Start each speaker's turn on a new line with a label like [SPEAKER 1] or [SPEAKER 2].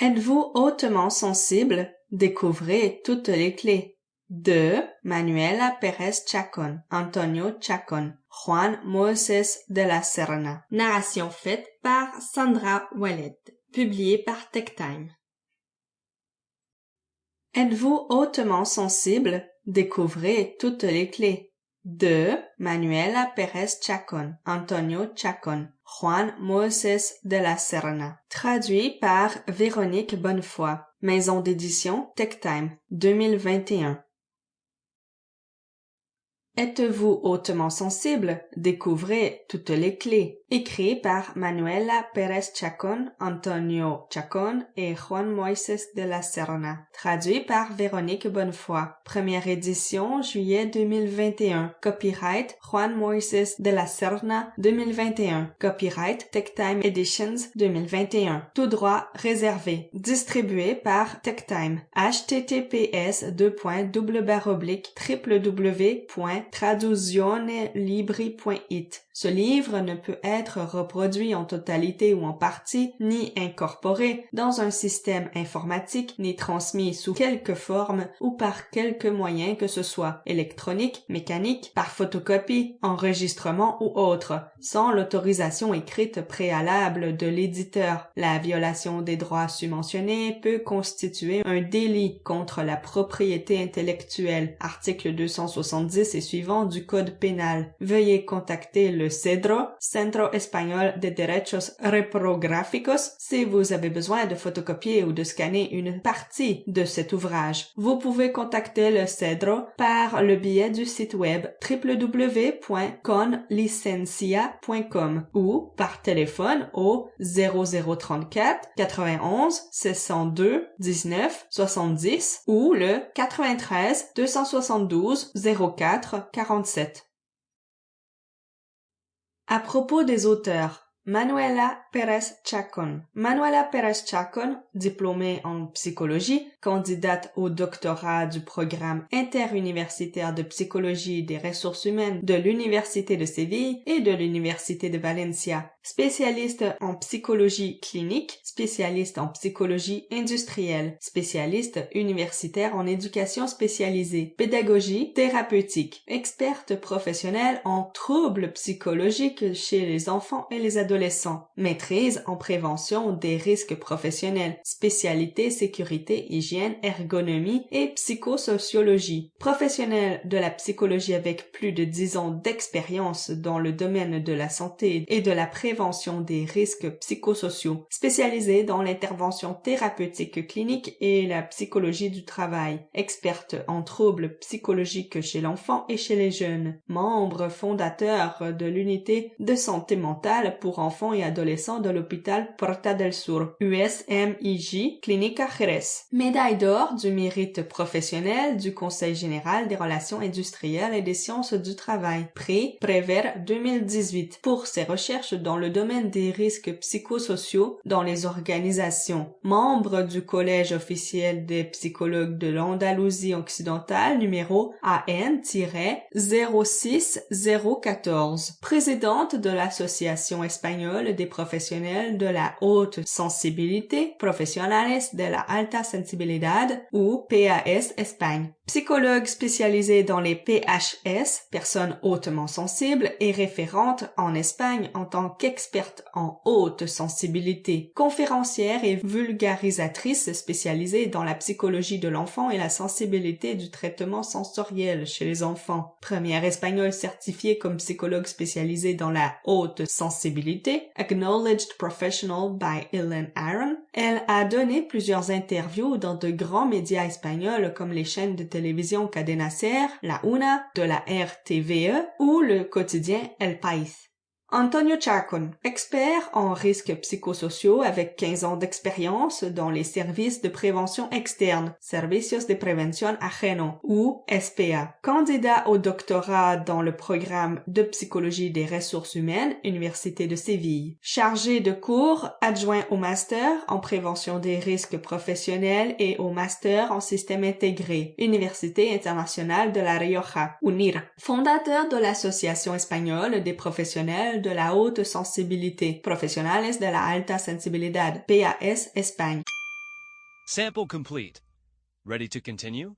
[SPEAKER 1] Êtes-vous hautement sensible? Découvrez toutes les clés. De Manuela Pérez Chacón, Antonio Chacón, Juan Moisés de la Serna. Narration faite par Sandra Wallet. Publié par TechTime. Êtes-vous hautement sensible? Découvrez toutes les clés. De Manuela Pérez Chacón, Antonio Chacón, Juan Moisés de la Serna. Traduit par Véronique Bonnefoy. Maison d'édition TechTime, 2021. Êtes-vous hautement sensible? Découvrez toutes les clés. Écrit par Manuela Pérez Chacón, Antonio Chacón et Juan Moisés de la Serna. Traduit par Véronique Bonnefoy. Première édition, juillet 2021. Copyright Juan Moisés de la Serna 2021. Copyright TechTime Editions 2021. Tout droit réservé. Distribué par TechTime. https://www.traduzione-libri.it. Ce livre ne peut être reproduit en totalité ou en partie, ni incorporé dans un système informatique, ni transmis sous quelque forme ou par quelque moyen que ce soit, électronique, mécanique, par photocopie, enregistrement ou autre, sans l'autorisation écrite préalable de l'éditeur. La violation des droits submentionnés peut constituer un délit contre la propriété intellectuelle, article 270 et suivant du Code pénal. Veuillez contacter le CEDRO, Centro Español de Derechos Reprográficos, si vous avez besoin de photocopier ou de scanner une partie de cet ouvrage. Vous pouvez contacter le CEDRO par le biais du site web www.conlicencia.com ou par téléphone au 0034 91 602 19 70 ou le 93 272 04 47. À propos des auteurs, Manuela Pérez Chacón. Manuela Pérez Chacón, diplômée en psychologie, candidate au doctorat du programme interuniversitaire de psychologie des ressources humaines de l'Université de Séville et de l'Université de Valencia, spécialiste en psychologie clinique, spécialiste en psychologie industrielle, spécialiste universitaire en éducation spécialisée, pédagogie thérapeutique, experte professionnelle en troubles psychologiques chez les enfants et les adolescents, maîtrise en prévention des risques professionnels, spécialité sécurité, hygiène, ergonomie et psychosociologie, professionnelle de la psychologie avec plus de 10 ans d'expérience dans le domaine de la santé et de la prévention des risques psychosociaux, spécialisée dans l'intervention thérapeutique clinique et la psychologie du travail, experte en troubles psychologiques chez l'enfant et chez les jeunes, membre fondateur de l'unité de santé mentale pour enfants et adolescents de l'hôpital Porta del Sur, USMIJ, Clínica Jerez. Médaille d'or du mérite professionnel du Conseil général des relations industrielles et des sciences du travail, prix Prévert 2018, pour ses recherches dans le domaine des risques psychosociaux dans les organisations. Membre du Collège officiel des psychologues de l'Andalousie occidentale, numéro AN-06014. Présidente de l'Association espagnole des professionnels de la haute sensibilité, Profesionales de la Alta Sensibilidad ou PAS Espagne. Psychologue spécialisée dans les PHS, personnes hautement sensibles, et référente en Espagne en tant qu'experte en haute sensibilité. Conférencière et vulgarisatrice spécialisée dans la psychologie de l'enfant et la sensibilité du traitement sensoriel chez les enfants. Première espagnole certifiée comme psychologue spécialisée dans la haute sensibilité, Acknowledged Professional by Ellen Aaron. Elle a donné plusieurs interviews dans de grands médias espagnols comme les chaînes de télévision Cadena Ser, La Una, de la RTVE ou le quotidien El País. Antonio Chacón, expert en risques psychosociaux avec 15 ans d'expérience dans les services de prévention externe, Servicios de Prevención Ajeno, ou SPA. Candidat au doctorat dans le programme de psychologie des ressources humaines, Université de Séville. Chargé de cours, adjoint au master en prévention des risques professionnels et au master en système intégré, Université internationale de La Rioja, UNIR. Fondateur de l'Association espagnole des professionnels de la haute sensibilité, Profesionales de la Alta Sensibilidad, PAS Espagne.
[SPEAKER 2] Sample complete. Ready to continue?